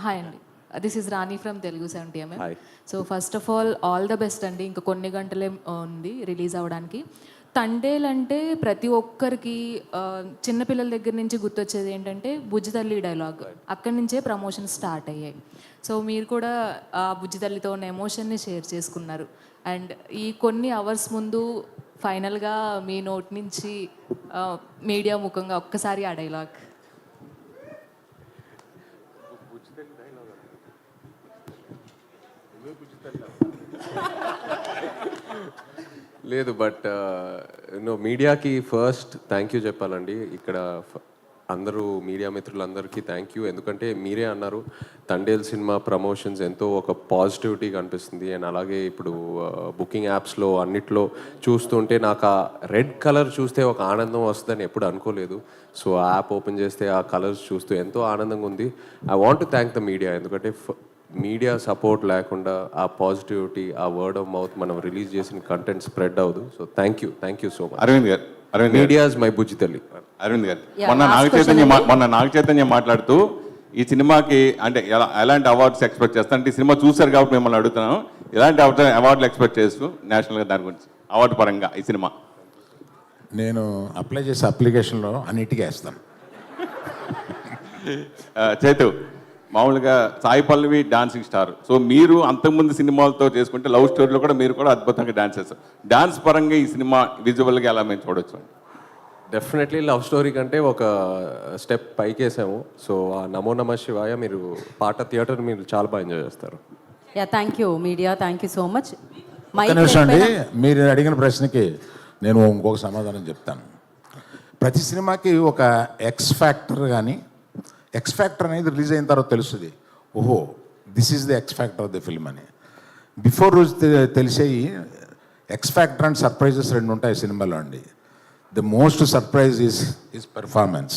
Hi అండి, this is Rani from Telugu 70mm. Hi. So first of all the best అండి. ఇంకా కొన్ని గంటలే ఉంది రిలీజ్ అవ్వడానికి. తండేల్ అంటే ప్రతి ఒక్కరికి చిన్నపిల్లల దగ్గర నుంచి గుర్తొచ్చేది ఏంటంటే బుజ్జి తల్లి డైలాగ్. అక్కడి నుంచే ప్రమోషన్ స్టార్ట్ అయ్యాయి. సో మీరు కూడా ఆ బుజ్జి తల్లితో ఉన్న ఎమోషన్ని షేర్ చేసుకున్నారు. అండ్ ఈ కొన్ని అవర్స్ ముందు ఫైనల్గా మీ నోట్ నుంచి మీడియా ముఖంగా ఒక్కసారి ఆ డైలాగ్. లేదు, బట్ మీడియాకి ఫస్ట్ థ్యాంక్ యూ చెప్పాలండి. ఇక్కడ అందరూ మీడియా మిత్రులందరికీ థ్యాంక్ యూ. ఎందుకంటే మీరే అన్నారు తండేల్ సినిమా ప్రమోషన్స్ ఎంతో ఒక పాజిటివిటీ కనిపిస్తుంది. అండ్ అలాగే ఇప్పుడు బుకింగ్ యాప్స్లో అన్నిట్లో చూస్తుంటే నాకు ఆ రెడ్ కలర్ చూస్తే ఒక ఆనందం వస్తుందని ఎప్పుడు అనుకోలేదు. సో ఆ యాప్ ఓపెన్ చేస్తే ఆ కలర్స్ చూస్తూ ఎంతో ఆనందంగా ఉంది. I want to thank the media. ఎందుకంటే మీడియా సపోర్ట్ లేకుండా ఆ పాజిటివిటీ, ఆ వర్డ్ ఆఫ్ మౌత్ మనం రిలీజ్ చేసిన కంటెంట్ స్ప్రెడ్ అవ్వదు. So thank you so much. Aravind గారు, మీడియా ఇస్ మై బుజ్జి తల్లి. అరవింద్ గారు, మొన్న నాగ చైతన్య మాట్లాడుతూ ఈ సినిమాకి అంటే ఎలాంటి అవార్డ్స్ ఎక్స్పెక్ట్ చేస్తాను అంటే ఈ సినిమా చూశారు కాబట్టి మిమ్మల్ని అడుగుతున్నాను, ఎలాంటి అవార్డులు ఎక్స్పెక్ట్ చేస్తూ నేషనల్గా దాని గురించి అవార్డు పరంగా ఈ సినిమా? నేను అప్లై చేసే అప్లికేషన్లో అన్నిటికీ వేస్తాను. చైతు, మామూలుగా Sai Pallavi dancing star. So మీరు అంతకుముందు సినిమాలతో చేసుకుంటే లవ్ స్టోరీలో కూడా మీరు కూడా అద్భుతంగా డాన్స్ చేస్తారు. డాన్స్ పరంగా ఈ సినిమా విజువల్గా ఎలా మేము చూడొచ్చు? డెఫినెట్లీ లవ్ స్టోరీ కంటే ఒక స్టెప్ పైకేసాము. సో ఆ నమో నమ శివాయ మీరు పాట థియేటర్ మీరు చాలా బాగా ఎంజాయ్ చేస్తారు. Yeah, thank you media, thank you so much. నిమిషం అండి, మీరు అడిగిన ప్రశ్నకి నేను ఇంకొక సమాధానం చెప్తాను. ప్రతి సినిమాకి ఒక ఎక్స్ ఫ్యాక్టర్ కానీ, ఎక్స్ ఫ్యాక్టర్ అనేది రిలీజ్ అయిన తర్వాత తెలుస్తుంది, ఓహో this is the X factor of the film అని. బిఫోర్ రోజు తెలిసేవి ఎక్స్ ఫ్యాక్టర్ అండ్ సర్ప్రైజెస్ రెండు ఉంటాయి సినిమాలో అండి. The most surprise is his performance.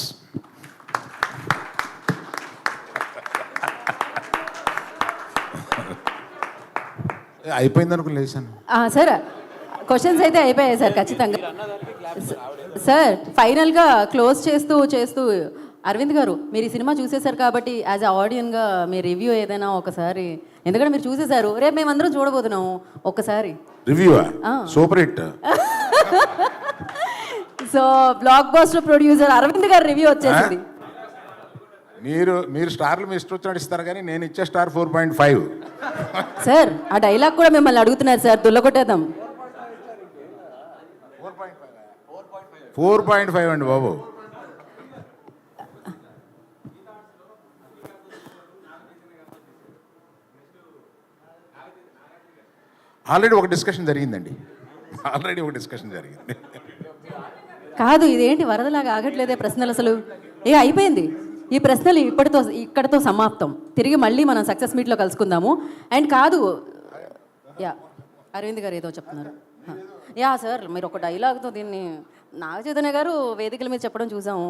అయిపోయింది అనుకుని లేచాను సార్. క్వశ్చన్స్ అయితే అయిపోయాయి సార్ ఖచ్చితంగా. సార్ ఫైనల్గా క్లోజ్ చేస్తూ అరవింద్ గారు, మీరు ఈ సినిమా చూసేశారు కాబట్టి యాజ్ అ ఆడియన్గా మీ రివ్యూ ఏదైనా ఒకసారి, ఎందుకంటే మీరు చూసేశారు, రేపు మేమందరం చూడబోతున్నాము, ఒక్కసారి review super hit. So blockbuster producer Aravind గారు రివ్యూ వచ్చేసింది. మీరు స్టార్లు మీ ఇష్టం వచ్చినట్టు ఇస్తారు కానీ నేను ఇచ్చే స్టార్ 4.5. సార్ ఆ డైలాగ్ కూడా మిమ్మల్ని అడుగుతున్నారు సార్, దుల్లకొట్టేద్దాం. 4.5 అండి బాబు. ఆల్రెడీ ఒక డిస్కషన్ జరిగింది. కాదు, ఇదేంటి వరదలాగా ఆగట్లేదే ప్రశ్నలు అసలు. అయిపోయింది ఈ ప్రశ్నలు ఇక్కడితో సమాప్తం. తిరిగి మళ్ళీ మనం సక్సెస్ మీట్లో కలుసుకుందాము. అండ్ కాదు, యా అరవింద్ గారు ఏదో చెప్తున్నారు. యా సార్, మీరు ఒక డైలాగ్తో దీన్ని నాగ చైతన్య గారు వేదికల మీద చెప్పడం చూసాము.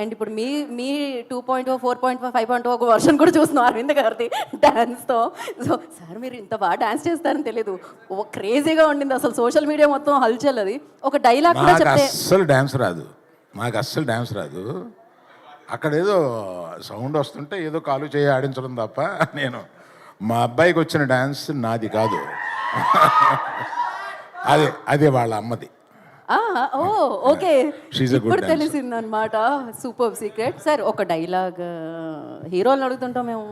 అండ్ ఇప్పుడు మీ 2.0, 4.5, 5.0 ఒక వర్షన్ కూడా చూస్తున్నాం అరవింద్ గారిది డ్యాన్స్తో. సో సార్ మీరు ఇంత బాగా డ్యాన్స్ చేస్తారని తెలియదు, ఓ క్రేజీగా ఉండింది అసలు. సోషల్ మీడియా మొత్తం హల్చల్. అది ఒక డైలాగ్ కూడా చెప్తే అస్సలు డ్యాన్స్ రాదు. అక్కడ ఏదో సౌండ్ వస్తుంటే ఏదో కాలు చేయి ఆడించడం తప్ప నేను మా అబ్బాయికి వచ్చిన డ్యాన్స్ నాది కాదు. అదే వాళ్ళ అమ్మది. ఓకే, ఇప్పుడు తెలిసింది అనమాట. Super secret. సార్ ఒక డైలాగ్ హీరోలను అడుగుతుంటాం మేము.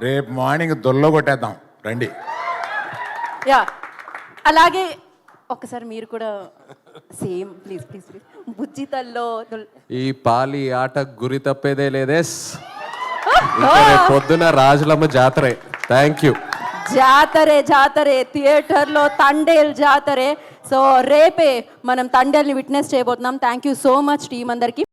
రేపు మార్నింగ్ దొల్లో కొట్టేద్దాం రండి. యా, అలాగే ఒకసారి మీరు కూడా సేమ్ ప్లీజ్ బుజ్జితల్లో ఈ పాలి ఆట గురి తప్పేదే లేదేస్. పొద్దున రాజులమ్మ జాతరే. Thank you. జాతరే థియేటర్లో తండేల్ జాతరే. సో రేపే మనం తండేల్ని విట్నెస్ చేయబోతున్నాం. Thank you so much team అందరికీ.